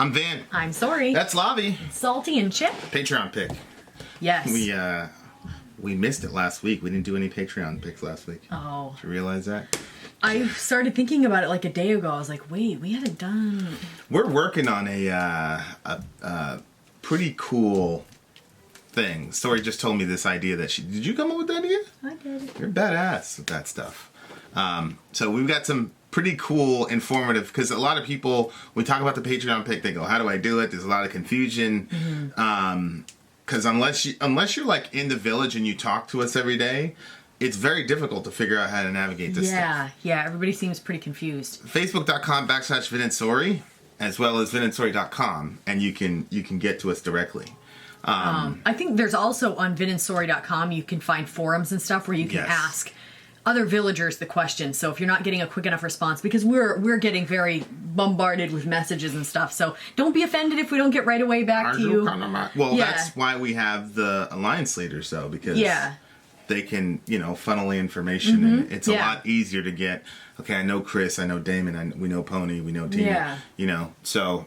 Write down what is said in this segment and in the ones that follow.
I'm Van. I'm Sori. That's Lavi. Salty and Chip. Patreon pick. Yes. We missed it last week. We didn't do any Patreon picks last week. Oh. Did you realize that? I started thinking about it like a day ago. I was like, wait, we haven't done... We're working on a pretty cool thing. Sori just told me this idea that she... Did you come up with that idea? I did. You're badass with that stuff. So we've got some pretty cool, informative... Because a lot of people, when we talk about the Patreon pick, they go, how do I do it? There's a lot of confusion. Mm-hmm. Because unless you're like in the village and you talk to us every day, it's very difficult to figure out how to navigate this stuff. Yeah, everybody seems pretty confused. Facebook.com/Vin and Sori, as well as vinandsori.com, and you can get to us directly. I think there's also on vinandsori.com you can find forums and stuff where you can ask other villagers the questions. So if you're not getting a quick enough response, because we're getting very bombarded with messages and stuff, so don't be offended if we don't get right away back to you. Well, that's why we have the alliance leaders, though, because they can, funnel the information, and it's a lot easier to get. Okay, I know Chris, I know Damon, we know Pony, we know Tina. So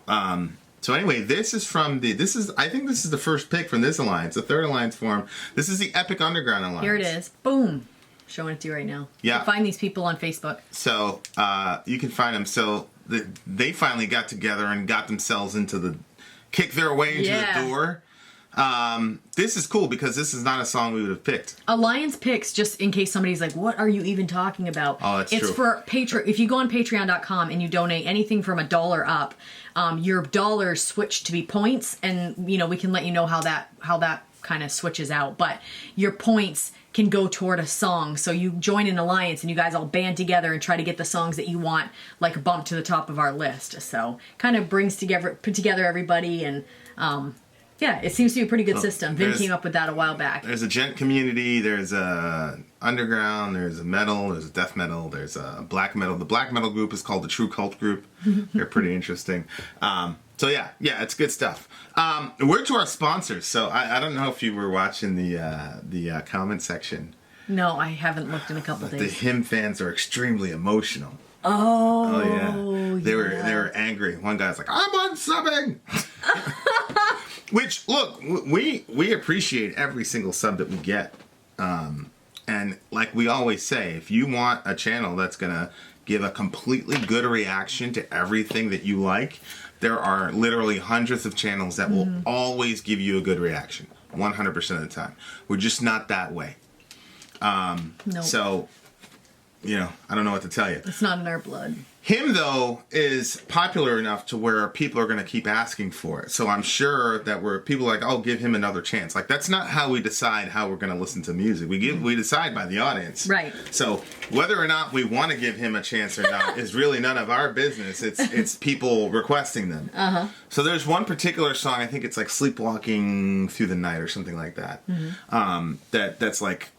anyway, this is I think this is the first pick from this alliance, the third alliance forum. This is the Epic Underground Alliance. Here it is. Boom. Showing it to you right now. Yeah. You can find these people on Facebook. So you can find them. So they finally got together and got themselves kicked their way into the door. This is cool because this is not a song we would have picked. Alliance picks, just in case somebody's like, what are you even talking about? Oh, that's true. It's for Patreon. If you go on patreon.com and you donate anything from $1 up, your dollars switch to be points, and we can let you know how that kind of switches out. But your points can go toward a song. So you join an alliance and you guys all band together and try to get the songs that you want like bumped to the top of our list. So kind of put together everybody, and it seems to be a pretty good system. Vin came up with that a while back. There's a gent community, there's a underground, there's a metal, there's a death metal, there's a black metal. The black metal group is called the True Cult Group. They're pretty interesting. So it's good stuff. We're to our sponsors. So I don't know if you were watching the comment section. No, I haven't looked in a couple days. The hymn fans are extremely emotional. Oh yeah. They were angry. One guy's like, I'm unsubbing. Which, look, we appreciate every single sub that we get. And like we always say, if you want a channel that's going to give a completely good reaction to everything that you like, there are literally hundreds of channels that will always give you a good reaction, 100% of the time. We're just not that way. Nope. So, I don't know what to tell you. It's not in our blood. Him, though, is popular enough to where people are going to keep asking for it. So I'm sure that people are like, oh, give him another chance. Like, that's not how we decide how we're going to listen to music. We decide by the audience. Right. So whether or not we want to give him a chance or not is really none of our business. It's people requesting them. Uh-huh. So there's one particular song, I think it's like Sleepwalking Through the Night or something like that. That's like,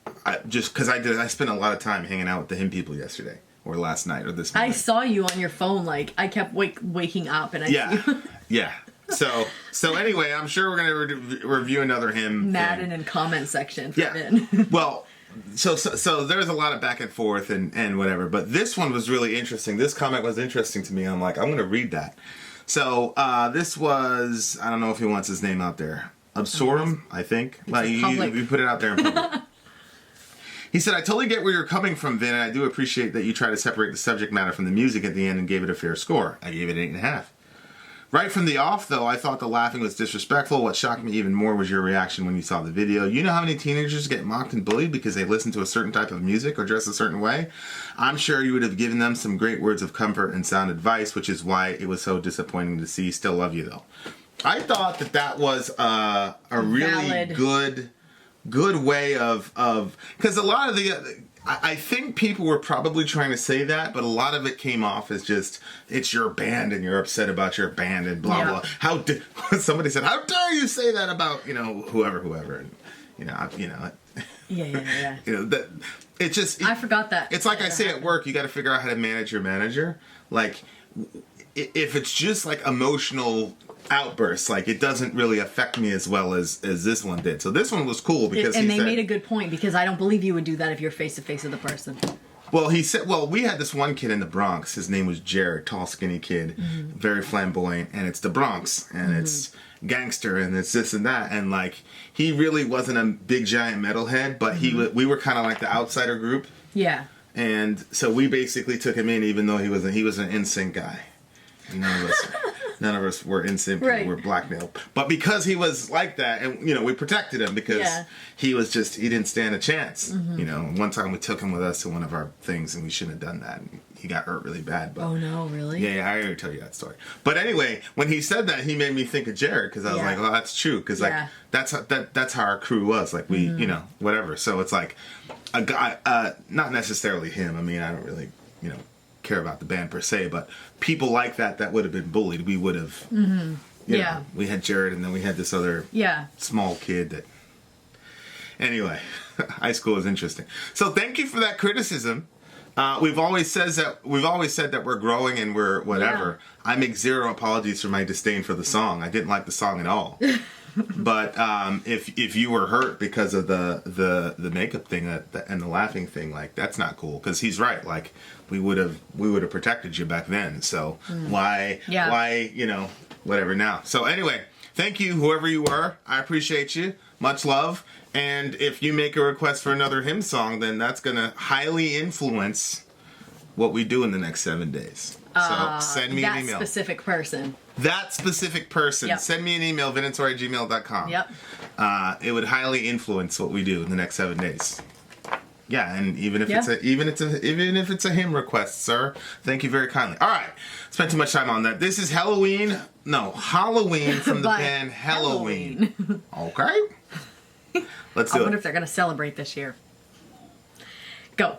just because I spent a lot of time hanging out with the hymn people yesterday. Or last night, or this morning. I saw you on your phone, like, I kept waking up, and Yeah. So anyway, I'm sure we're going to review another hymn. Madden and comment section. Well, so there's a lot of back and forth and whatever, but this one was really interesting. This comment was interesting to me. I'm like, I'm going to read that. So this was, I don't know if he wants his name out there. Absorum, I think. Well, you put it out there in public. He said, I totally get where you're coming from, Vin, and I do appreciate that you try to separate the subject matter from the music at the end and gave it a fair score. I gave it 8.5. Right from the off, though, I thought the laughing was disrespectful. What shocked me even more was your reaction when you saw the video. You know how many teenagers get mocked and bullied because they listen to a certain type of music or dress a certain way? I'm sure you would have given them some great words of comfort and sound advice, which is why it was so disappointing to see. Still love you, though. I thought that was a really good way of because a lot of I think people were probably trying to say that, but a lot of it came off as just, it's your band and you're upset about your band and blah blah. Somebody said, how dare you say that about whoever and yeah. That it just I forgot that. It's like I say at work, you got to figure out how to manage your manager. Like if it's just like emotional outbursts, like it doesn't really affect me as well as this one did. So this one was cool because they made a good point, because I don't believe you would do that if you're face to face with the person. Well, he said, we had this one kid in the Bronx. His name was Jared, tall, skinny kid, very flamboyant, and it's the Bronx, and it's gangster, and it's this and that, and like he really wasn't a big giant metalhead, but we were kind of like the outsider group. Yeah. And so we basically took him in, even though he was an NSYNC guy. None of us were NSYNC. Right. We were blackmailed. But because he was like that, and we protected him because he didn't stand a chance. One time we took him with us to one of our things, and we shouldn't have done that. And he got hurt really bad. But, oh no, really? Yeah, I already told you that story. But anyway, when he said that, he made me think of Jared, because I was like, well, that's true, because like that's how our crew was. Like we, whatever. So it's like a guy, not necessarily him. I mean, I don't really, care about the band per se, but people like that would have been bullied. We would have, we had Jared, and then we had this other small kid that. Anyway, high school is interesting. So thank you for that criticism. We've always said that we're growing and we're whatever. I make zero apologies for my disdain for the song. I didn't like the song at all. But if you were hurt because of the makeup thing and the laughing thing, like that's not cool. Because he's right. Like we would have protected you back then. So why whatever now. So anyway, thank you whoever you were. I appreciate you. Much love. And if you make a request for another hymn song, then that's going to highly influence what we do in the next 7 days. So send me an email. That specific person. Yep. Send me an email, vinindsori@gmail.com. Yep. It would highly influence what we do in the next 7 days. Yeah, and even if it's a hymn request, sir, thank you very kindly. All right, spent too much time on that. This is Halloween from the band Helloween. Okay, let's do it. I wonder if they're gonna celebrate this year. Go.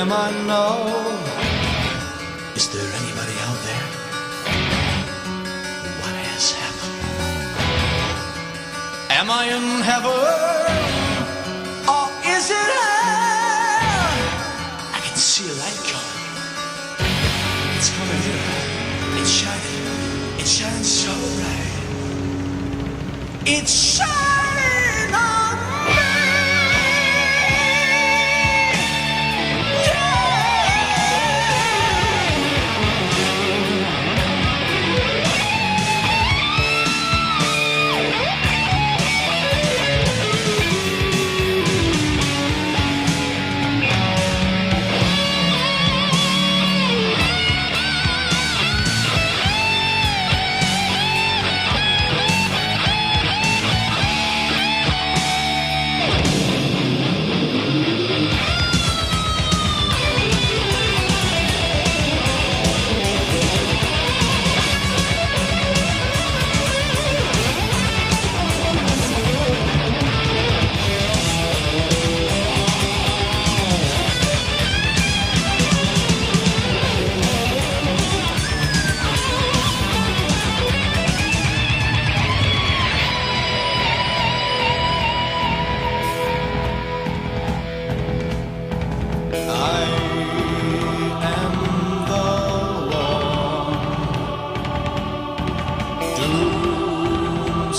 am I now? Is there anybody out there? What has happened? Am I in heaven? Or is it hell? I can see a light coming. It's coming here. It's shining. It's shining so bright. It's shining on me.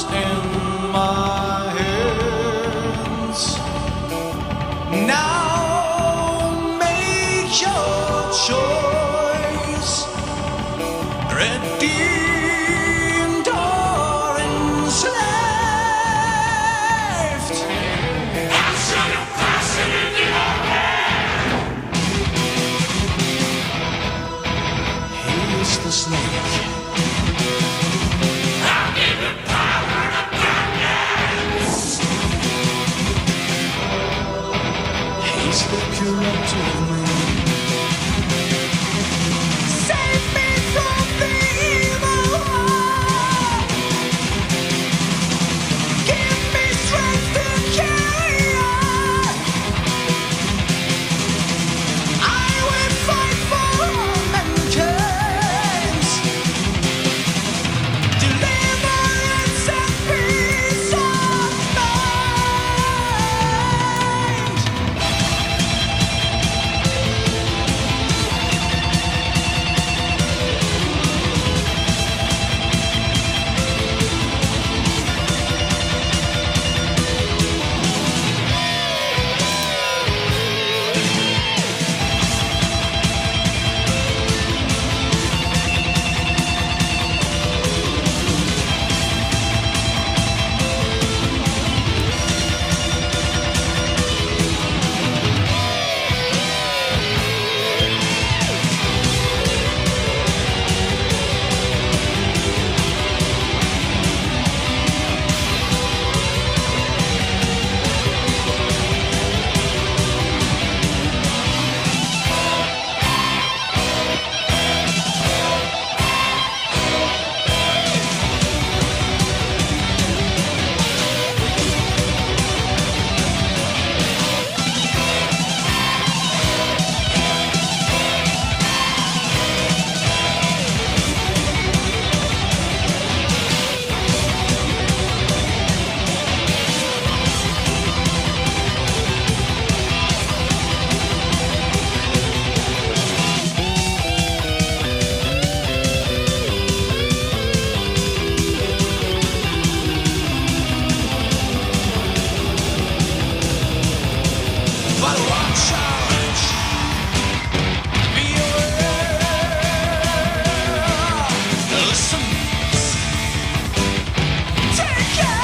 cards in my hands. Now make your choice. Redeemed or enslaved. I'm sure you're passing in your head. He's the snake. I'll give you power and abundance. He's the curator. Save me from the evil one. Give me strength to carry on. I will fight for all mankind. Deliverance and peace of mind. But watch out, be aware. Listen, take care.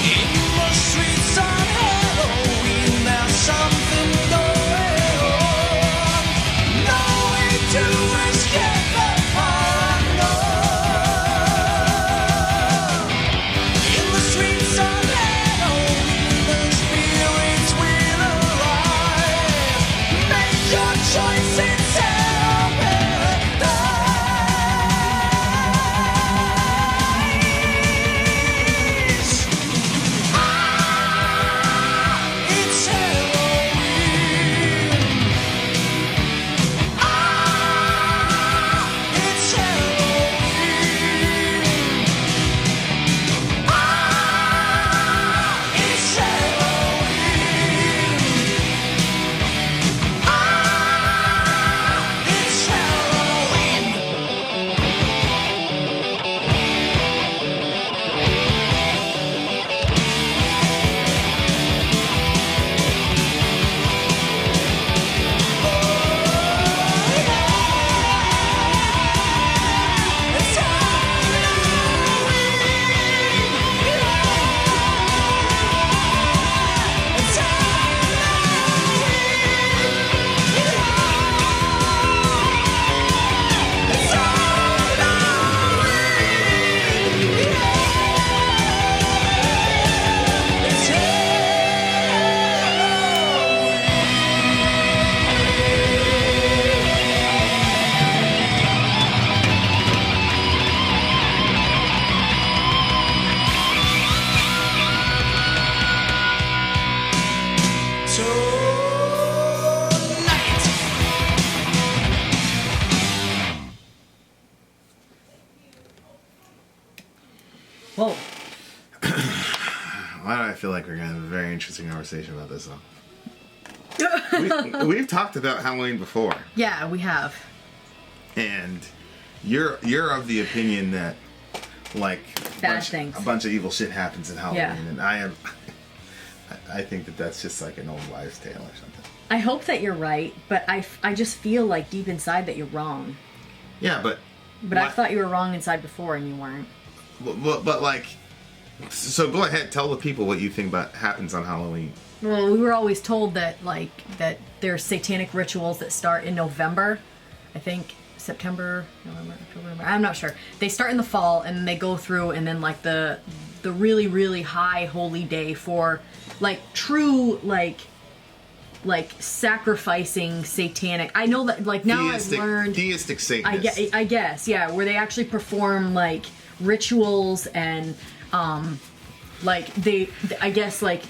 In the streets on Halloween, there's something going on. No way to escape the paranoia. In the streets on Halloween, the spirits will arrive. Make your choice, it's hell paradise. It's Halloween. It's Halloween. It's Halloween. It's Halloween. It's Tonight. Whoa. Why do I feel like we're gonna have a very interesting conversation about this song? We've talked about Halloween before, Yeah, we have. and you're of the opinion that like Bad things. A bunch of evil shit happens in Halloween, Yeah. and I think that that's just like an old wives' tale or something. I hope that you're right, but I just feel like deep inside that you're wrong. Yeah, but I thought you were wrong inside before, and you weren't. But like, so go ahead, tell the people what you think about happens on Halloween. Well, we were always told that that there's satanic rituals that start in November. I think September, November, October. I'm not sure. They start in the fall and they go through, and then like the really really high holy day for like true like sacrificing satanic. I know that like now I've learned theistic Satanists. I guess yeah, where they actually perform like rituals and like I guess like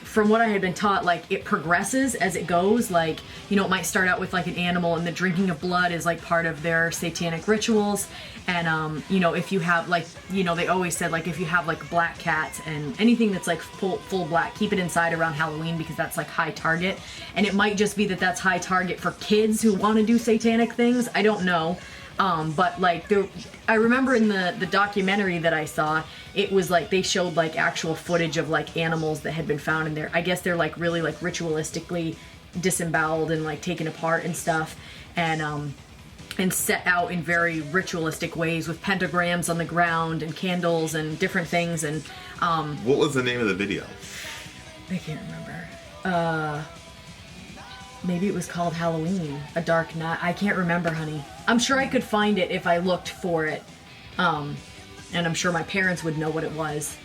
from what I had been taught, like it progresses as it goes. Like, you know, it might start out with like an animal, and the drinking of blood is like part of their satanic rituals. And you know, if you have like, you know, they always said like if you have like black cats and anything that's like full black, keep it inside around Halloween because that's like high target. And it might just be that that's high target for kids who want to do satanic things. I don't know. But like I remember in the documentary that I saw, it was like they showed like actual footage of like animals that had been found in there. I guess they're like really like ritualistically disemboweled and like taken apart and stuff, and set out in very ritualistic ways with pentagrams on the ground and candles and different things. And what was the name of the video? I can't remember. Maybe it was called Halloween, A Dark Night. I can't remember, honey. I'm sure I could find it if I looked for it. And I'm sure my parents would know what it was.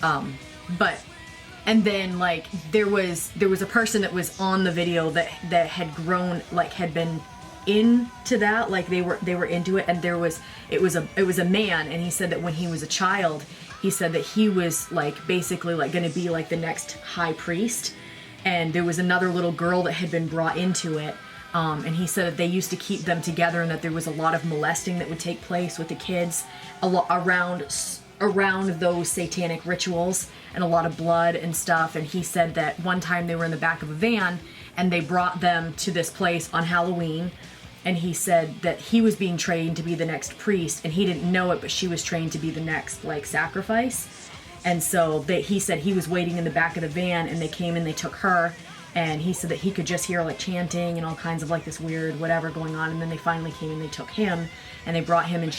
And then like there was a person that was on the video that had grown, like had been into that, like they were into it, and it was a man, and he said that when he was a child, he said that he was like basically like going to be like the next high priest. And there was another little girl that had been brought into it. And he said that they used to keep them together, and that there was a lot of molesting that would take place with the kids around those satanic rituals, and a lot of blood and stuff. And he said that one time they were in the back of a van and they brought them to this place on Halloween. And he said that he was being trained to be the next priest, and he didn't know it, but she was trained to be the next like sacrifice. And so he said he was waiting in the back of the van, and they came and they took her, and he said that he could just hear like chanting and all kinds of like this weird whatever going on. And then they finally came and they took him, and they brought him, and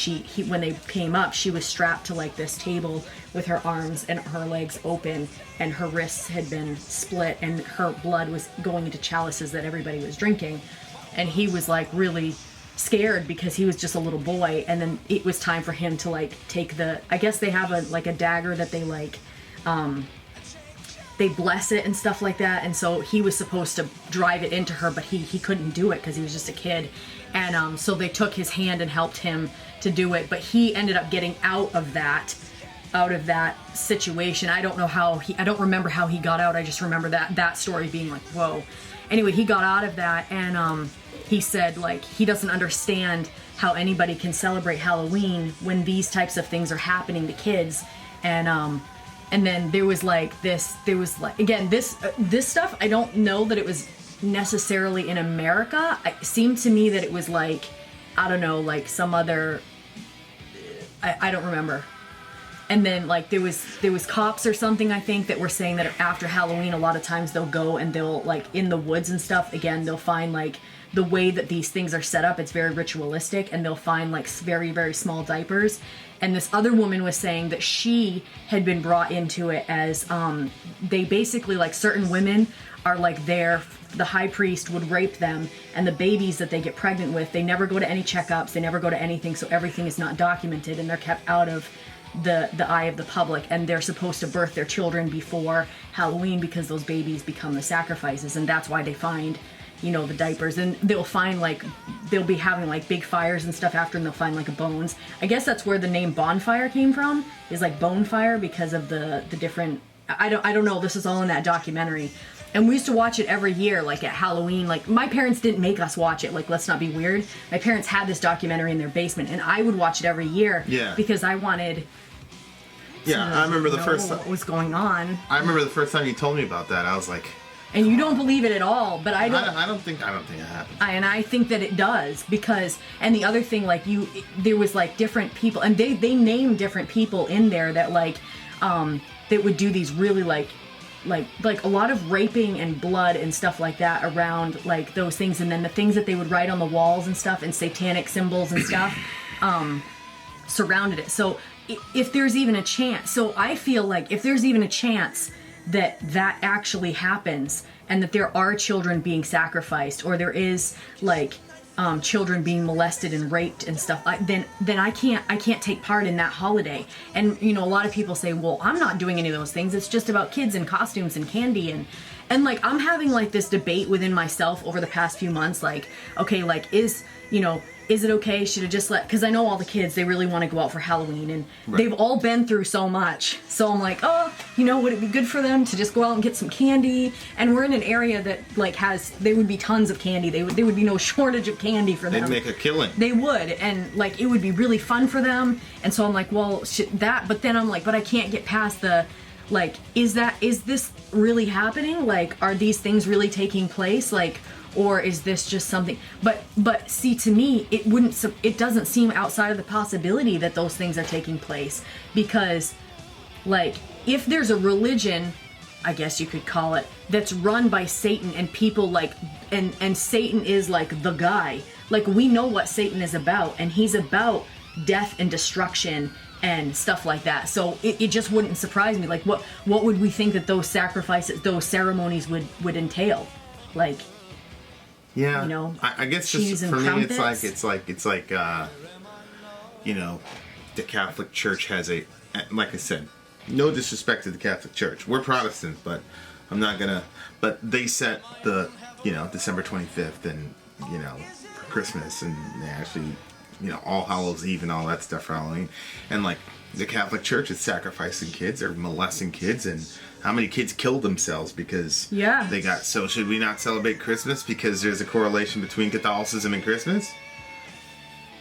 when they came up, she was strapped to like this table with her arms and her legs open, and her wrists had been split, and her blood was going into chalices that everybody was drinking. And he was like really scared because he was just a little boy. And then it was time for him to like take I guess they have a dagger that they like they bless it and stuff like that. And so he was supposed to drive it into her, but he couldn't do it because he was just a kid. And so they took his hand and helped him to do it, but he ended up getting out of that situation. I don't remember how he got out. I just remember that story being like, whoa. Anyway, he got out of that, and he said like he doesn't understand how anybody can celebrate Halloween when these types of things are happening to kids. And then there was like this stuff. I don't know that it was necessarily in America. It seemed to me that it was like, I don't know, like some other, I don't remember. And then like there was cops or something, I think, that were saying that after Halloween, a lot of times they'll go and they'll like in the woods and stuff, again, they'll find like the way that these things are set up, it's very ritualistic, and they'll find like very, very small diapers. And this other woman was saying that she had been brought into it as they basically, like, certain women are like the high priest would rape them, and the babies that they get pregnant with, they never go to any checkups, they never go to anything, so everything is not documented, and they're kept out of the eye of the public, and they're supposed to birth their children before Halloween because those babies become the sacrifices. And that's why they find, you know, the diapers, and they'll find like they'll be having like big fires and stuff after, and they'll find like bones. I guess that's where the name bonfire came from, is like bone fire, because of the different, I don't know, this is all in that documentary. And we used to watch it every year, like at Halloween. Like, my parents didn't make us watch it, like, let's not be weird. My parents had this documentary in their basement, and I would watch it every year. Yeah. Because I wanted I remember the first time. What was going on. I remember the first time you told me about that. I was like, and you don't believe it at all, but I don't. I don't think it happens. And I think that it does because, and the other thing, like there was like different people, and they named different people in there that like, that would do these really like a lot of raping and blood and stuff like that around like those things, and then the things that they would write on the walls and stuff and satanic symbols and stuff, surrounded it. So if there's even a chance, so I feel like if there's even a chance that actually happens and that there are children being sacrificed or there is like children being molested and raped and stuff, then I can't take part in that holiday. And you know, a lot of people say, well, I'm not doing any of those things, it's just about kids and costumes and candy, and like I'm having like this debate within myself over the past few months, like, okay, like is it okay? Should have just because I know all the kids, they really want to go out for Halloween, and they've all been through so much. So I'm like, oh, would it be good for them to just go out and get some candy? And we're in an area that like there would be tons of candy. There would be no shortage of candy for them. They'd make a killing. They would, and like it would be really fun for them. And so I'm like, well, but then I'm like, but I can't get past the, like, is this really happening? Like, are these things really taking place? Like, or is this just something? But see, to me, it doesn't seem outside of the possibility that those things are taking place, because like if there's a religion, I guess you could call it, that's run by Satan and people like, and Satan is like the guy, like we know what Satan is about, and he's about death and destruction and stuff like that. So it just wouldn't surprise me. Like what would we think that those sacrifices, those ceremonies would entail? Like, yeah, I guess just for me, it's like the Catholic Church has like I said, no disrespect to the Catholic Church. We're Protestants, but I'm not gonna. But they set the December 25th and for Christmas, and they actually All Hallows Eve and all that stuff for Halloween, and like the Catholic Church is sacrificing kids or molesting kids, and how many kids killed themselves because they got. So should we not celebrate Christmas because there's a correlation between Catholicism and Christmas?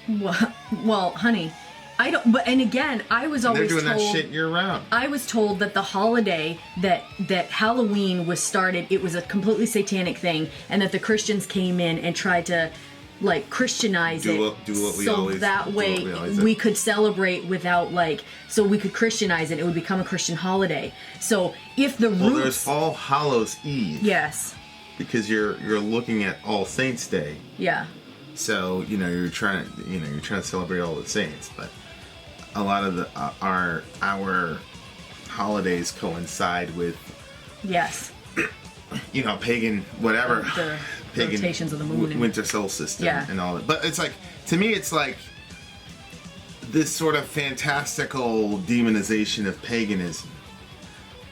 Well, honey, I don't. But and again, I was always told, they're doing that shit year round. I was told that the holiday that Halloween was started, it was a completely satanic thing, and that the Christians came in and tried to like Christianize it, so that way we could celebrate without so we could Christianize it. It would become a Christian holiday. So if the roots, there's All Hallows Eve. Yes. Because you're looking at All Saints Day. Yeah. So you're trying to celebrate all the saints, but a lot of our holidays coincide with pagan whatever. The rotations of the moon and winter solstice and all that. But it's like, to me, it's like this sort of fantastical demonization of paganism,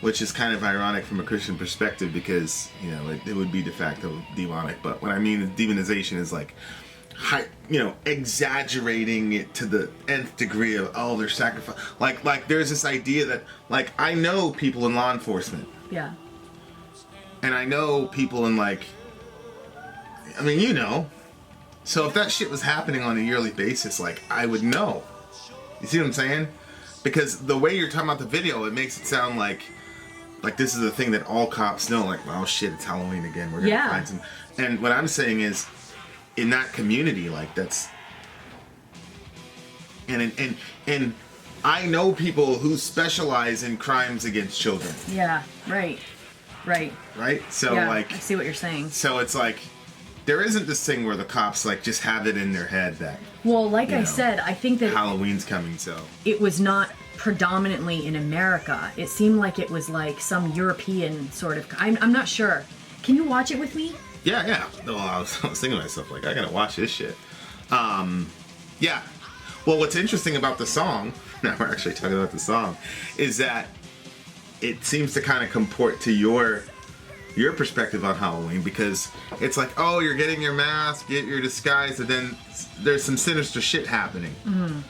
which is kind of ironic from a Christian perspective because it would be de facto demonic. But what I mean demonization is like exaggerating it to the nth degree of their sacrifice. Like there's this idea that like I know people in law enforcement. Yeah. And I know people in so if that shit was happening on a yearly basis, like, I would know. You see what I'm saying? Because the way you're talking about the video, it makes it sound like this is a thing that all cops know, like, oh shit, it's Halloween again, we're gonna find some. And what I'm saying is, in that community, like, that's, and I know people who specialize in crimes against children. Yeah, right. So I see what you're saying. So it's like, there isn't this thing where the cops like just have it in their head that. Well, like I said, I think that Halloween's coming, so it was not predominantly in America. It seemed like it was like some European sort of. I'm not sure. Can you watch it with me? Yeah. No, I was thinking to myself like, I gotta watch this shit. Yeah. Well, what's interesting about the song, now we're actually talking about the song, is that it seems to kind of comport to your perspective on Halloween, because it's like, oh, you're getting your mask, get your disguise, and then there's some sinister shit happening. Mm-hmm.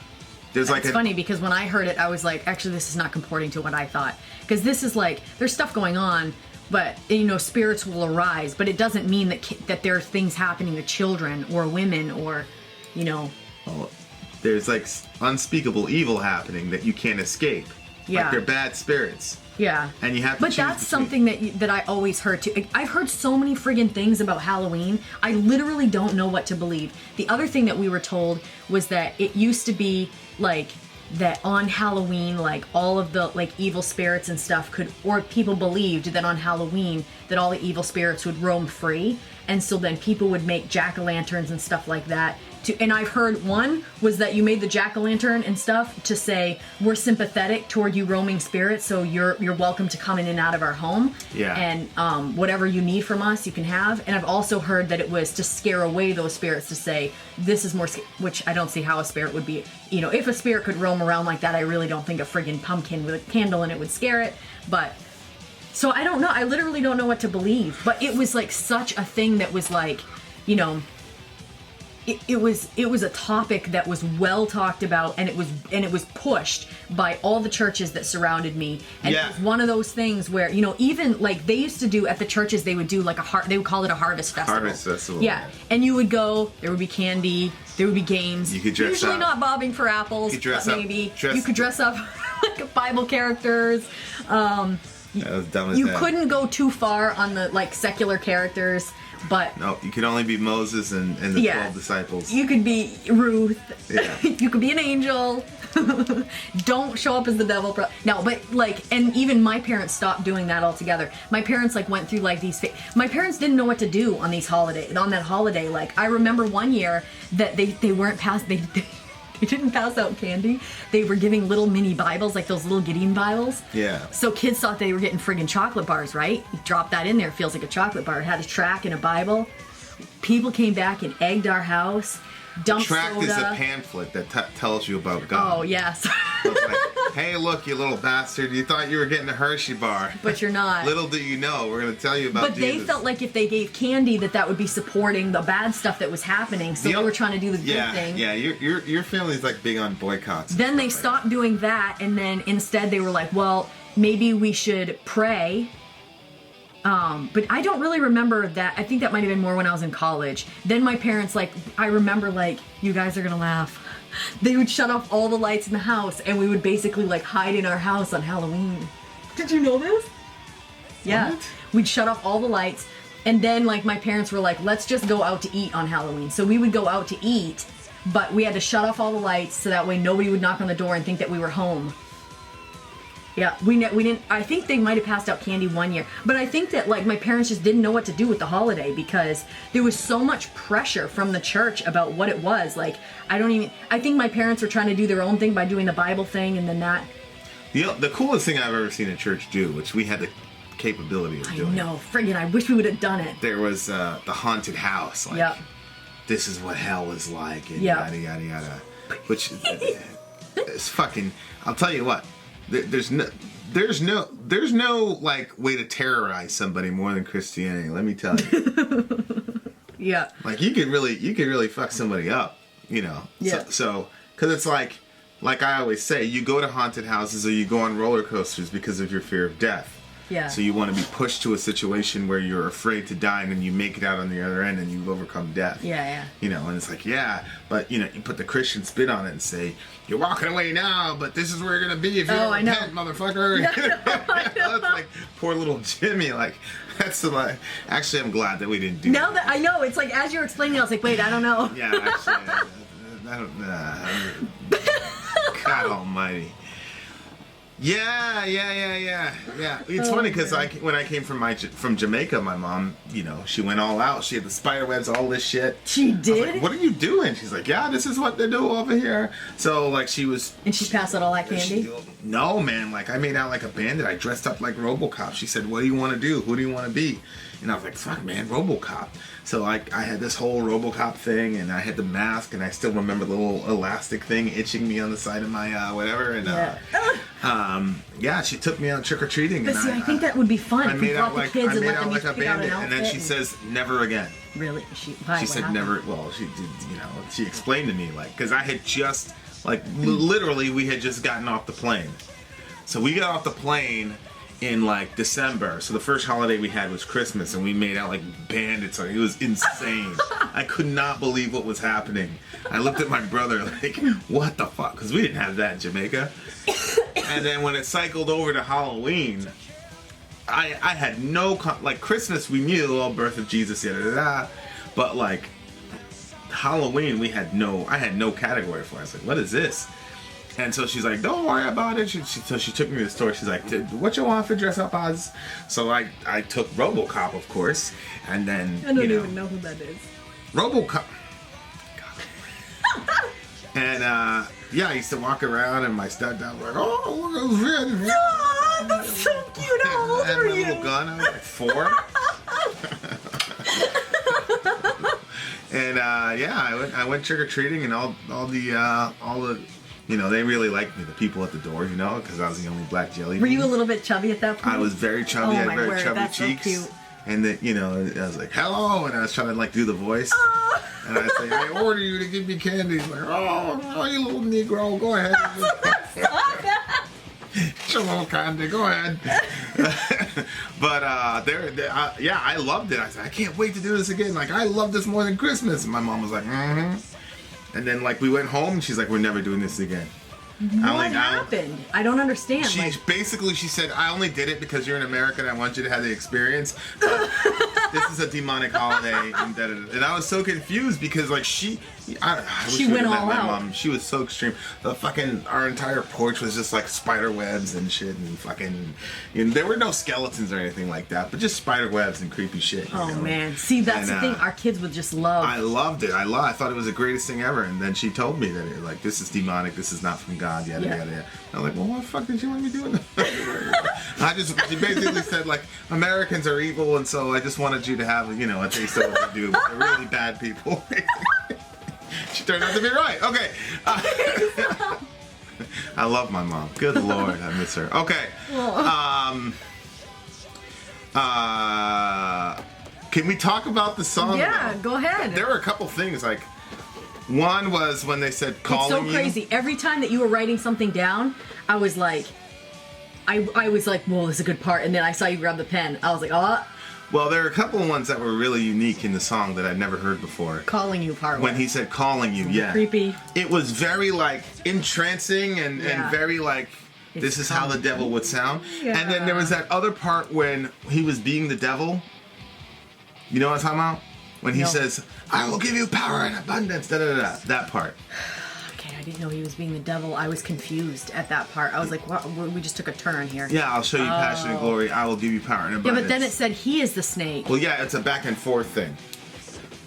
It's funny because when I heard it, I was like, actually, this is not comporting to what I thought, because this is like, there's stuff going on, but spirits will arise, but it doesn't mean that there are things happening to children or women or, Well, there's like unspeakable evil happening that you can't escape. Yeah. Like they're bad spirits. Yeah. And you have to But choose that's between- something that I always heard too. I've heard so many friggin' things about Halloween. I literally don't know what to believe. The other thing that we were told was that it used to be like that on Halloween, like all of the like evil spirits and stuff could, or people believed that on Halloween that all the evil spirits would roam free. And so then people would make jack-o'-lanterns and stuff like that. And I've heard one was that you made the jack-o'-lantern and stuff to say we're sympathetic toward you roaming spirits, so you're welcome to come in and out of our home. Yeah. And whatever you need from us, you can have. And I've also heard that it was to scare away those spirits, to say this is more, which I don't see how a spirit would be. You know, if a spirit could roam around like that, I really don't think a friggin' pumpkin with a candle in it would scare it. But so I don't know. I literally don't know what to believe. But it was like such a thing that was like, you know. It was a topic that was well talked about, and it was pushed by all the churches that surrounded me. And Yeah. it was one of those things where, you know, even like they used to do at the churches, they would do like they would call it a harvest festival. Harvest festival. Yeah. And you would go, there would be candy, there would be games. You could dress Usually up. not bobbing for apples, You could dress but up- maybe dress- you could dress up like Bible characters. That was dumb as You hell. couldn't go too far on the like secular characters, but No, you could only be Moses and the Yeah. 12 disciples. you could be Ruth. Yeah. You could be an angel. Don't show up as the devil. No, but like, and even my parents stopped doing that altogether. My parents like went through like these. My parents didn't know what to do on these holidays. On that holiday, like I remember one year that they weren't past. They didn't pass out candy. They were giving little mini Bibles, like those little Gideon Bibles. Yeah. So kids thought they were getting friggin' chocolate bars, right? You drop that in there, it feels like a chocolate bar. It had a track and a Bible. People came back and egged our house, dumped Tract soda. is a pamphlet that tells you about God. Oh, yes. It's like, hey, look, you little bastard, you thought you were getting a Hershey bar. But you're not. Little do you know, we're going to tell you about But they Jesus. felt like if they gave candy, that would be supporting the bad stuff that was happening. So they were trying to do the good thing. Yeah, your family's like big on boycotts. and Then they stuff like stopped doing that, and then instead they were like, well, maybe we should pray. But I don't really remember that. I think that might have been more when I was in college. Then my parents, like, I remember, like, you guys are gonna laugh. They would shut off all the lights in the house, and we would basically, like, hide in our house on Halloween. Did you know this? Yeah. What? We'd shut off all the lights, and then, like, my parents were like, let's just go out to eat on Halloween. So we would go out to eat, but we had to shut off all the lights so that way nobody would knock on the door and think that we were home. Yeah, we didn't. I think they might have passed out candy one year, but I think that like my parents just didn't know what to do with the holiday because there was so much pressure from the church about what it was. Like I think my parents were trying to do their own thing by doing the Bible thing, and then that. The coolest thing I've ever seen a church do, which we had the capability of I doing. know, friggin', I wish we would have done it. There was the haunted house. Like, Yep. this is what hell is like, and Yep. yada yada yada. Which is fucking. I'll tell you what. There's no like way to terrorize somebody more than Christianity. Let me tell you. Yeah. Like you could really fuck somebody up, you know. Yeah. So because it's like I always say, you go to haunted houses or you go on roller coasters because of your fear of death. Yeah. So you want to be pushed to a situation where you're afraid to die, and then you make it out on the other end, and you overcome death. Yeah. You know, and it's like, yeah, but you know, you put the Christian spin on it and say, you're walking away now, but this is where you're gonna be if you don't I know. repent, motherfucker. That's like poor little Jimmy. Like that's the. Actually, I'm glad that we didn't do. Now that I know, it's like as you're explaining, I was like, wait, I don't know. Yeah, actually, I don't. God Almighty. Yeah. It's funny because when I came from Jamaica, my mom, you know, she went all out. She had the spider webs, all this shit. She I was did? like, what are you doing? She's like, yeah, this is what they do over here. So like she was. And she passed out all that candy? No, man. Like I made out like a bandit. I dressed up like RoboCop. She said, what do you want to do? Who do you want to be? And I was like, fuck, man, RoboCop. So I had this whole RoboCop thing, and I had the mask, and I still remember the little elastic thing itching me on the side of my whatever. And yeah, she took me out trick or treating. But and see, I think that would be fun I if we made brought out the like kids and let them like each a pick out an bandit, outfit. and then she says, never again. Really? She What said happened? never. Well, she did. You know, she explained to me like because I had just like literally we had just gotten off the plane. So we got off the plane in like December. So the first holiday we had was Christmas, and we made out like bandits. Like, it was insane. I could not believe what was happening. I looked at my brother like, what the fuck? Because we didn't have that in Jamaica. And then when it cycled over to Halloween, I had no like Christmas we knew, oh, birth of Jesus, but like Halloween I had no category for it. I was like, what is this? And so she's like, don't worry about it. So she took me to the store. She's like, what you want for dress up as? So I took RoboCop, of course, and then I don't even know who that is. RoboCop. And I used to walk around, and my stepdad was like, oh, look at Vin. Oh, that's so cute. How old I had are my you? little gun. I was like 4. And I went trick or treating, and all the they really liked me, the people at the door, because I was the only black jelly bean. Were you a little bit chubby at that point? I was very chubby. I had very chubby that's cheeks. So cute. And then, I was like, hello, and I was trying to like do the voice. Oh. And I say, I order you to give me candy. He's like, oh, you little Negro, go ahead. It's a little candy, go ahead. But I loved it. I said, I can't wait to do this again. Like, I love this more than Christmas. And my mom was like, And then like we went home, and she's like, we're never doing this again. What happened? I don't understand. She said, I only did it because you're an American. I want you to have the experience. But this is a demonic holiday. And I was so confused because like she went all out. Mom. She was so extreme. Our entire porch was just like spider webs and shit and fucking. There were no skeletons or anything like that, but just spider webs and creepy shit. Oh man, see that's the thing. Our kids would just love. I loved it. I thought it was the greatest thing ever. And then she told me that this is demonic. This is not from God. Yada yada yada. I'm like, well, what the fuck did you want me doing? She basically said like Americans are evil, and so I just wanted you to have a taste of what they do. But they're really bad people. She turned out to be right. Okay. I love my mom. Good Lord, I miss her. Okay. Can we talk about the song? Yeah, go ahead. There were a couple things like. One was when they said calling you. It's so crazy. Every time that you were writing something down, I was like, well, this is a good part. And then I saw you grab the pen. I was like, oh. Well, there are a couple of ones that were really unique in the song that I'd never heard before. Calling you part. When he said calling you, yeah. Creepy. It was very like entrancing and very like, this is how the devil would sound. Yeah. And then there was that other part when he was being the devil. You know what I'm talking about? When he says, I will give you power and abundance, da-da-da-da. That part. Okay, I didn't know he was being the devil. I was confused at that part. I was like, what? We just took a turn here. Yeah, I'll show you passion and glory. I will give you power and abundance. Yeah, but then it said he is the snake. Well, yeah, it's a back and forth thing.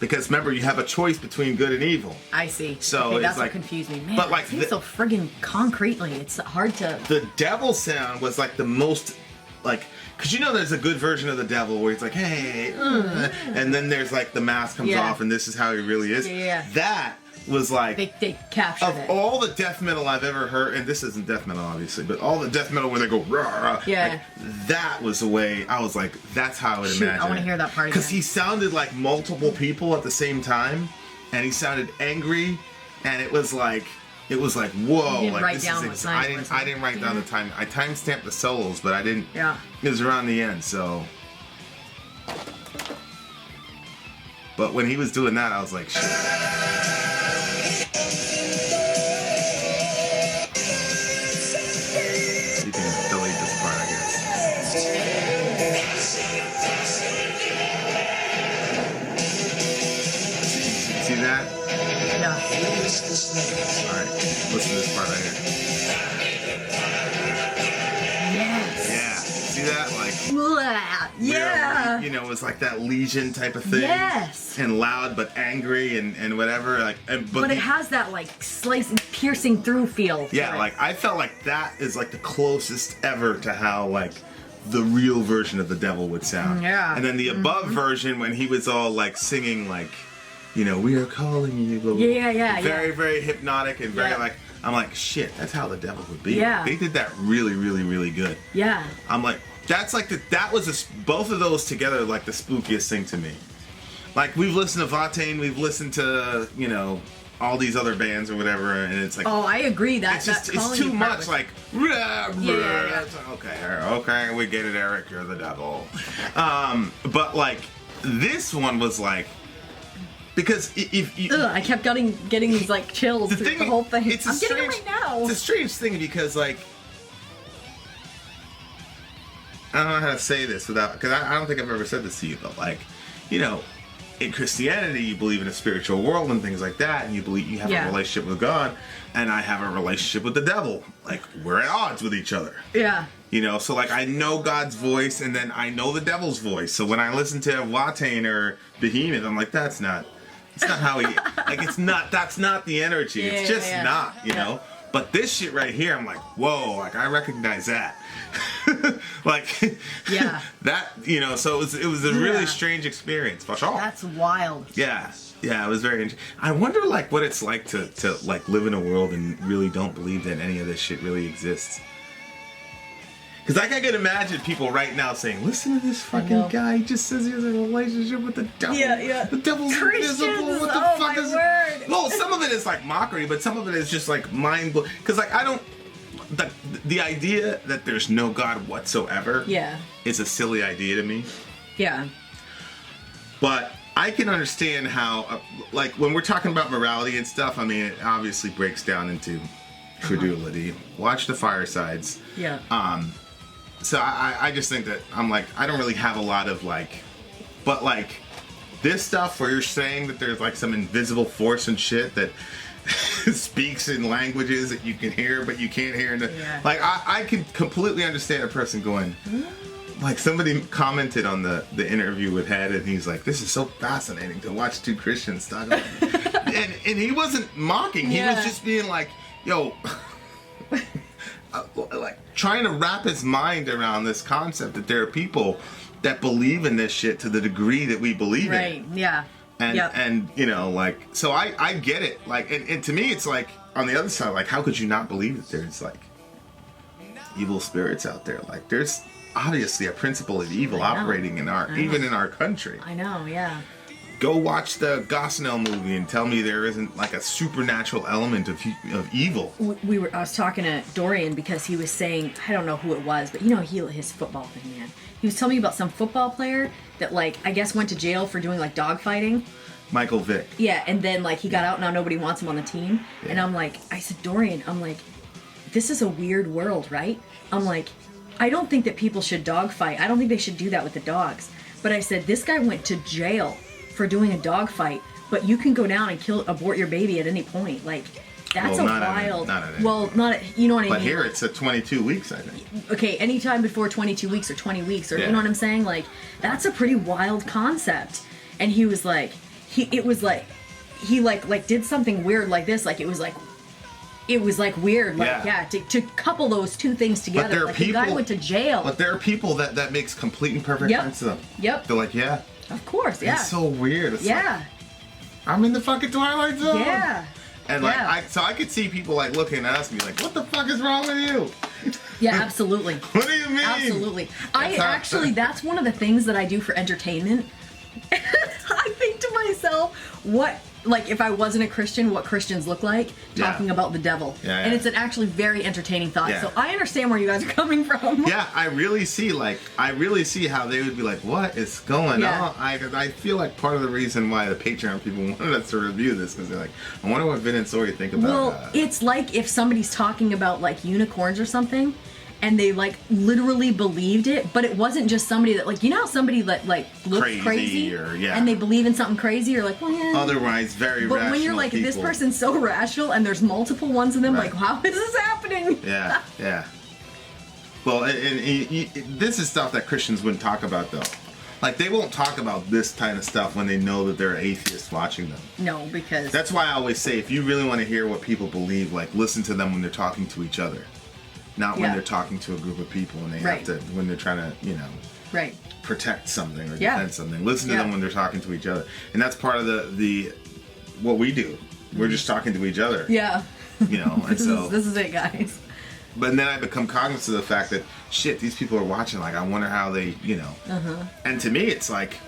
Because remember, you have a choice between good and evil. I see. So okay, that's like, what confused me. Man, but like it seems so friggin' concretely. It's hard to... The devil sound was like the most, like... Because there's a good version of the devil where he's like, hey, and then there's like the mask comes off and this is how he really is. Yeah. That was like... They captured it. Of all the death metal I've ever heard, and this isn't death metal obviously, but all the death metal where they go, rah, rah, like, that was the way, I was like, that's how I would imagine I want to hear that part again. Because he sounded like multiple people at the same time, and he sounded angry, and it was like... whoa! You didn't like write this down is. what I didn't write down the time. I timestamped the solos, but I didn't. Yeah. It was around the end, so. But when he was doing that, I was like, shit. You can delete this part, I guess. See that? Yeah. Alright, listen to this part right here. Yes. Yeah. See that? Like, yeah. it was like that Legion type of thing. Yes. And loud but angry and whatever. Like, but it has that like slicing, piercing through feel. Yeah, like I felt like that is like the closest ever to how like the real version of the devil would sound. Yeah. And then the above version when he was all like singing like, we are calling you. Very, very hypnotic and very like, I'm like, shit, that's how the devil would be. Yeah. They did that really, really, really good. Yeah. I'm like, that's like both of those together like the spookiest thing to me. Like we've listened to Vatane, we've listened to, all these other bands or whatever, and it's like, oh, I agree. It's too much. Like, okay, we get it, Eric. You're the devil. But like, this one was like. Because if you... I kept getting these like chills through the whole thing. I'm getting it right now. It's a strange thing because like I don't know how to say this without, because I don't think I've ever said this to you, but like, you know, in Christianity, you believe in a spiritual world and things like that, and you believe you have a relationship with God, and I have a relationship with the devil. Like, we're at odds with each other. Yeah. You know, so like I know God's voice, and then I know the devil's voice. So when I listen to Watain or Behemoth, I'm like, it's not how he, like, that's not the energy. It's just not, you know? But this shit right here, I'm like, whoa, like I recognize that. Like, that, you know, so it was a really strange experience, for sure. That's wild. Yeah, it was very interesting. I wonder, like, what it's like to like live in a world and really don't believe that any of this shit really exists. Because like I can imagine people right now saying, listen to this fucking guy, he just says he has a relationship with the devil. Yeah. The devil's invisible. What the fuck is it? Well, some of it is like mockery, but some of it is just like mind blowing. Because like I don't, the idea that there's no God whatsoever is a silly idea to me. Yeah. But I can understand how, like when we're talking about morality and stuff, I mean, it obviously breaks down into credulity. Watch the Firesides. Yeah. So I just think that I'm like, I don't really have a lot of like, but like this stuff where you're saying that there's like some invisible force and shit that speaks in languages that you can hear but you can't hear. Like I can completely understand a person going, like somebody commented on the interview with Head and he's like, this is so fascinating to watch two Christians talk about it. and he wasn't mocking. He was just being like, yo... like trying to wrap his mind around this concept that there are people that believe in this shit to the degree that we believe in. Yeah. And you know, like, so I get it. Like, and to me, it's like on the other side, like, how could you not believe that there's like evil spirits out there? Like, there's obviously a principle of evil operating in even in our country. I know. Yeah. Go watch the Gosnell movie and tell me there isn't like a supernatural element of evil. I was talking to Dorian because he was saying, I don't know who it was, but you know, his football thing, man. He was telling me about some football player that like, I guess went to jail for doing like dog fighting. Michael Vick. Yeah, and then like he got out, now nobody wants him on the team. Yeah. And I'm like, I said, Dorian, I'm like, this is a weird world, right? I'm like, I don't think that people should dog fight. I don't think they should do that with the dogs. But I said, this guy went to jail for doing a dog fight, but you can go down and abort your baby at any point. Like, that's wild. You know what I mean? But here it's at 22 weeks, I think. Okay, anytime before 22 weeks or 20 weeks, or you know what I'm saying? Like, that's a pretty wild concept. And he was like, he did something weird like this. Like, it was like weird. Like, to couple those two things together. Like, the guy went to jail. But there are people that makes complete and perfect sense to them. Yep. They're like, yeah. Of course, yeah. It's so weird. It's like, I'm in the fucking Twilight Zone. Yeah. And like, I could see people like looking at us and be like, what the fuck is wrong with you? Yeah, absolutely. What do you mean? Absolutely. That's one of the things that I do for entertainment. I think to myself, if I wasn't a Christian, what Christians look like talking about the devil. And it's an actually very entertaining thought. So I understand where you guys are coming from. Yeah, I really see how they would be like, what is going on? I feel like part of the reason why the Patreon people wanted us to review this, because they're like, I wonder what Vin and Sori think about Well, it's like if somebody's talking about like unicorns or something, and they like literally believed it, but it wasn't just somebody that like, you know how somebody like looks crazy and they believe in something crazy, or like, well, yeah. Otherwise very rational. But when you're like, this person's so rational and there's multiple ones of them, like, how is this happening? Yeah. Well, and this is stuff that Christians wouldn't talk about though. Like, they won't talk about this kind of stuff when they know that there are atheists watching them. No, because... That's why I always say, if you really want to hear what people believe, like, listen to them when they're talking to each other. Not when they're talking to a group of people and they have to, when they're trying to, you know, protect something or defend something. Listen to them when they're talking to each other. And that's part of the what we do. We're just talking to each other. Yeah. You know, and this is it, guys. But then I become cognizant of the fact that, shit, these people are watching. Like, I wonder how they, you know. And to me, it's like,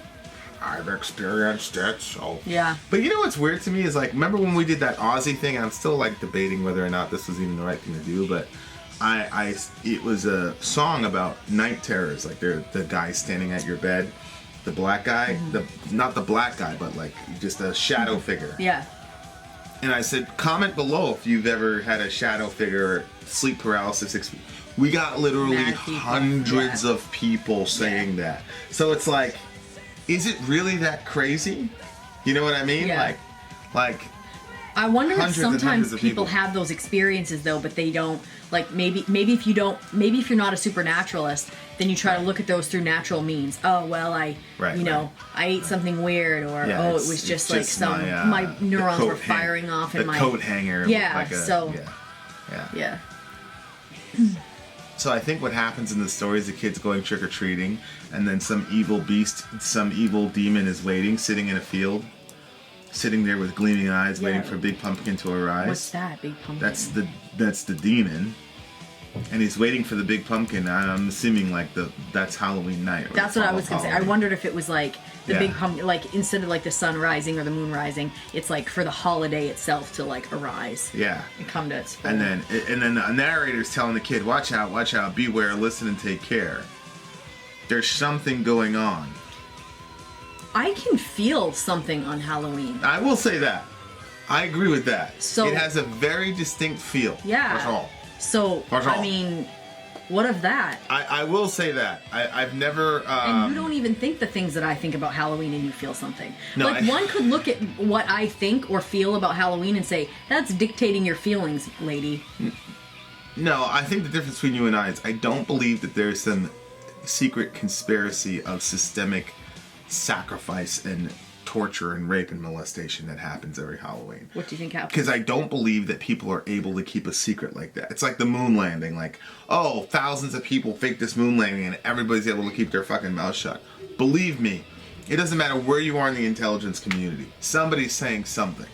I've experienced it, so. Yeah. But you know what's weird to me is, like, remember when we did that Aussie thing? I'm still, like, debating whether or not this was even the right thing to do, but it was a song about night terrors. Like, they're the guy standing at your bed, the black guy, not the black guy, but, like, just a shadow figure. Yeah. And I said, comment below if you've ever had a shadow figure, sleep paralysis. We got literally hundreds of people saying that. So it's like, is it really that crazy? You know what I mean? Yeah. Like I wonder if hundreds and sometimes hundreds of people people have those experiences though, but they don't. Like maybe if you're not a supernaturalist, then you try to look at those through natural means. Oh well, I ate something weird, or it was just like my neurons were firing off in my coat hanger. Yeah. Yeah. So I think what happens in the story is the kid's going trick or treating, and then some evil beast, some evil demon is waiting, sitting in a field. Sitting there with gleaming eyes, waiting for Big Pumpkin to arise. What's that, Big Pumpkin? That's the demon, and he's waiting for the Big Pumpkin. I'm assuming like that's Halloween night. Or that's what I was gonna say. I wondered if it was like the Big Pumpkin, like instead of like the sun rising or the moon rising, it's like for the holiday itself to like arise. Yeah. And come to its full. And then the narrator's telling the kid, watch out, beware, listen and take care. There's something going on. I can feel something on Halloween. I will say that. I agree with that. So it has a very distinct feel. Yeah. So, I mean, what of that? I will say that. I've never... and you don't even think the things that I think about Halloween and you feel something. No, one could look at what I think or feel about Halloween and say, that's dictating your feelings, lady. No, I think the difference between you and I is I don't believe that there's some secret conspiracy of systemic sacrifice and torture and rape and molestation that happens every Halloween. What do you think happens? Because I don't believe that people are able to keep a secret like that. It's like the moon landing. Like, oh, thousands of people faked this moon landing and everybody's able to keep their fucking mouth shut. Believe me, it doesn't matter where you are in the intelligence community. Somebody's saying something.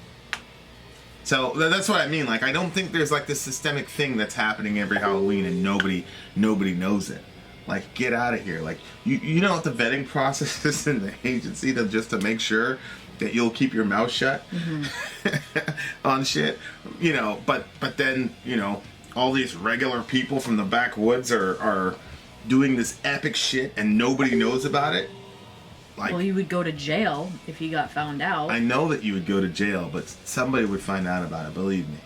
So that's what I mean. Like, I don't think there's like this systemic thing that's happening every Halloween and nobody knows it. Like, get out of here. Like, you know what the vetting process is in the agency just to make sure that you'll keep your mouth shut on shit, you know. But then, you know, all these regular people from the backwoods are doing this epic shit and nobody knows about it. Like, well, you would go to jail if you got found out. I know that you would go to jail, but somebody would find out about it. Believe me.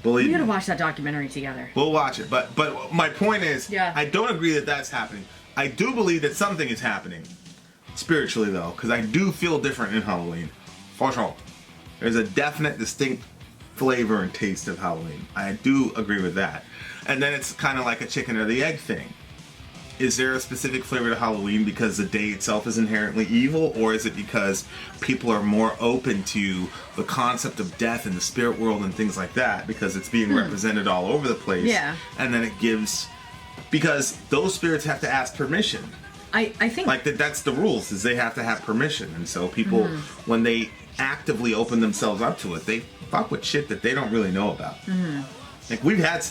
We gotta watch that documentary together. We'll watch it, but my point is, I don't agree that that's happening. I do believe that something is happening, spiritually though, because I do feel different in Halloween. For sure, there's a definite, distinct flavor and taste of Halloween. I do agree with that, and then it's kind of like a chicken or the egg thing. Is there a specific flavor to Halloween because the day itself is inherently evil, or is it because people are more open to the concept of death in the spirit world and things like that because it's being represented all over the place? Yeah. And then it gives... Because those spirits have to ask permission. I think... Like, that's the rules, is they have to have permission. And so people, when they actively open themselves up to it, they fuck with shit that they don't really know about. Like, we've had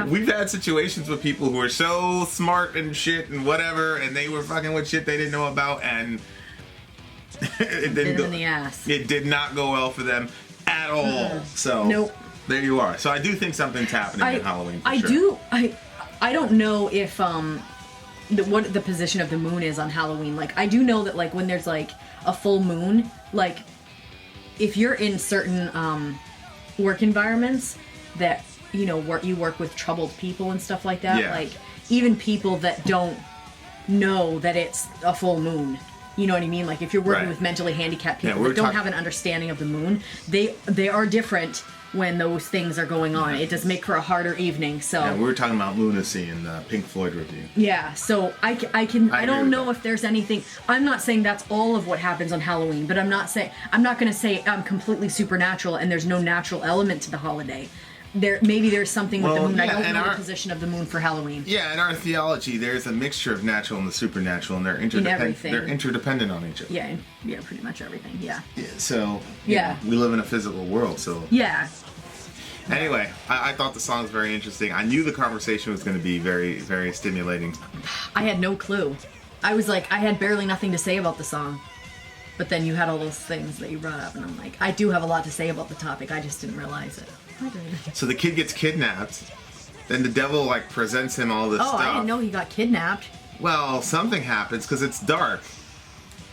we've had situations with people who are so smart and shit and whatever, and they were fucking with shit they didn't know about, and it didn't go in the ass. It did not go well for them at all. So there you are. So I do think something's happening in Halloween. I don't know if what the position of the moon is on Halloween. Like, I do know that like when there's like a full moon, like if you're in certain work environments that, you know, you work with troubled people and stuff like that. Like, even people that don't know that it's a full moon. You know what I mean? Like, if you're working with mentally handicapped people that don't have an understanding of the moon, they are different when those things are going on. It does make for a harder evening. So we were talking about lunacy in the Pink Floyd review. Yeah, so I don't know if there's anything. I'm not saying that's all of what happens on Halloween, but I'm not going to say I'm completely supernatural and there's no natural element to the holiday. Maybe there's something with the moon. I don't know the position of the moon for Halloween. Yeah, in our theology, there's a mixture of natural and the supernatural, and they're interdependent on each other. Yeah, pretty much everything. Yeah. So you know, we live in a physical world, so Anyway, I thought the song was very interesting. I knew the conversation was going to be very, very stimulating. I had no clue. I was like, I had barely nothing to say about the song. But then you had all those things that you brought up, and I'm like, I do have a lot to say about the topic. I just didn't realize it. So the kid gets kidnapped. Then the devil, like, presents him all this stuff. I didn't know he got kidnapped. Well, something happens because it's dark,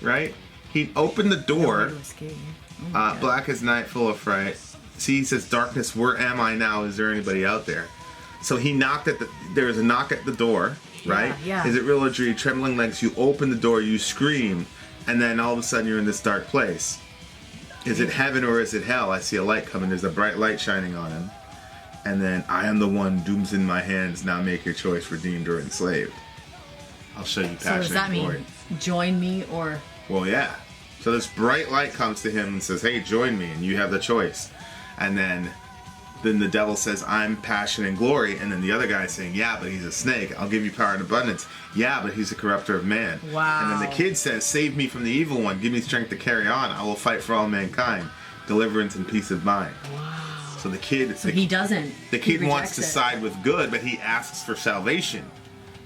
right? He opened the door. To escape. Oh my God. Black as night, full of fright. See, he says, darkness, where am I now? Is there anybody out there? So he knocked at there was a knock at the door, right? Yeah. Is it real or dream? Trembling legs, you open the door, you scream, and then all of a sudden you're in this dark place. Is it heaven or is it hell? I see a light coming. There's a bright light shining on him. And then, I am the one, doom's in my hands. Now make your choice, redeemed or enslaved. I'll show you passion So does that and glory. mean join me or? Well, yeah. So this bright light comes to him and says, hey, join me, and you have the choice. And then the devil says, I'm passion and glory. And then the other guy's saying, yeah, but he's a snake. I'll give you power and abundance. Yeah, but he's a corrupter of man. Wow. And then the kid says, save me from the evil one. Give me strength to carry on. I will fight for all mankind. Deliverance and peace of mind. Wow. So the kid... So he doesn't. The kid He wants to rejects it. side with good, but he asks for salvation.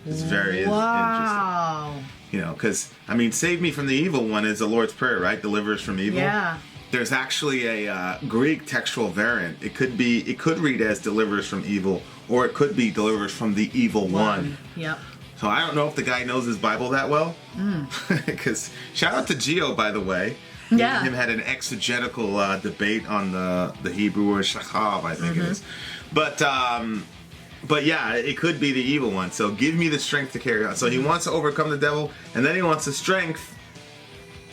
It's very interesting. Wow. You know, because, I mean, save me from the evil one is the Lord's Prayer, right? Deliver us from evil. Yeah. There's actually a Greek textual variant. It could read as deliver us from evil, or it could be deliver us from the evil one. Yep. So I don't know if the guy knows his Bible that well. Because shout out to Gio, by the way. Yeah. Him had an exegetical debate on the Hebrew word shachav, I think it is. But yeah, it could be the evil one. So give me the strength to carry on. So he wants to overcome the devil, and then he wants the strength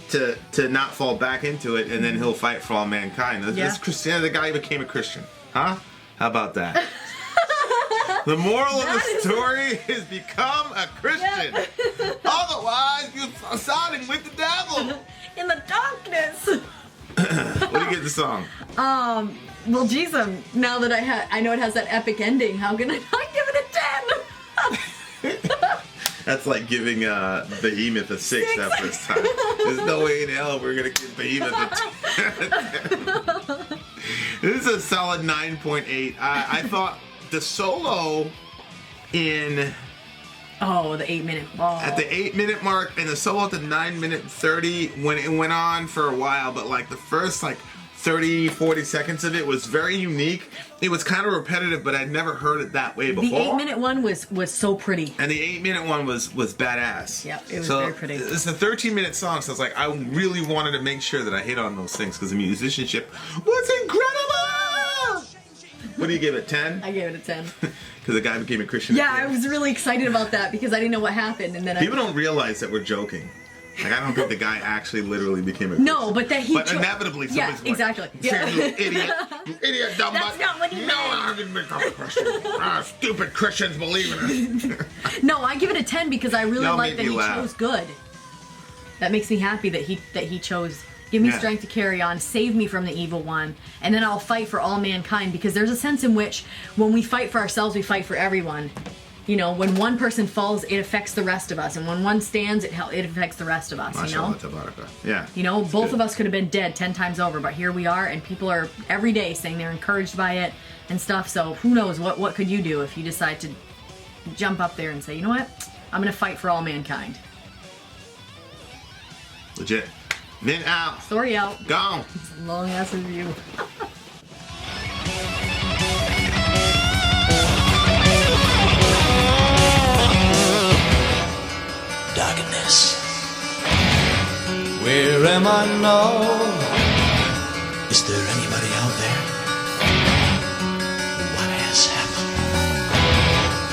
to not fall back into it, and then he'll fight for all mankind. This Christianity, the guy became a Christian. Huh? How about that? The moral of the story is become a Christian. Otherwise, you're siding with the devil. In the darkness. What do you get the song? Well, geez, now that I know it has that epic ending, how can I not give it a 10? That's like giving Behemoth a 6 after this time. There's no way in hell we're going to give Behemoth a 10. This is a solid 9.8. I thought the solo in... Oh, the 8-minute ball. At the 8-minute mark and the solo at the 9-minute 30, when it went on for a while, but like the first 30, 40 seconds of it was very unique. It was kind of repetitive, but I'd never heard it that way before. The 8-minute one was so pretty. And the 8-minute one was badass. Yep, it was very pretty. It's a 13-minute song, so it's like I really wanted to make sure that I hit on those things because the musicianship was incredible! What do you give it, 10? I gave it a 10. Because the guy became a Christian. Yeah, I was really excited about that because I didn't know what happened, and then People don't realize that we're joking. Like, I don't think the guy actually literally became a Christian. No, but that he... But inevitably, somebody's going, exactly. You idiot, dumb That's not what he No, meant. I didn't become a Christian. Stupid Christians believe in it. No, I give it a 10 because I really Y'all like make that me he laugh. chose good. That makes me happy that he chose... Give me strength to carry on, save me from the evil one, and then I'll fight for all mankind, because there's a sense in which when we fight for ourselves, we fight for everyone. You know, when one person falls, it affects the rest of us, and when one stands, it affects the rest of us, you know? Yeah. You know, both good. of us could have been dead 10 times over, but here we are, and people are every day saying they're encouraged by it and stuff, so who knows, what could you do if you decide to jump up there and say, you know what, I'm going to fight for all mankind. Legit. Vin out. Story out. Gone. Long ass review. Darkness. Where am I now? Is there anybody out there?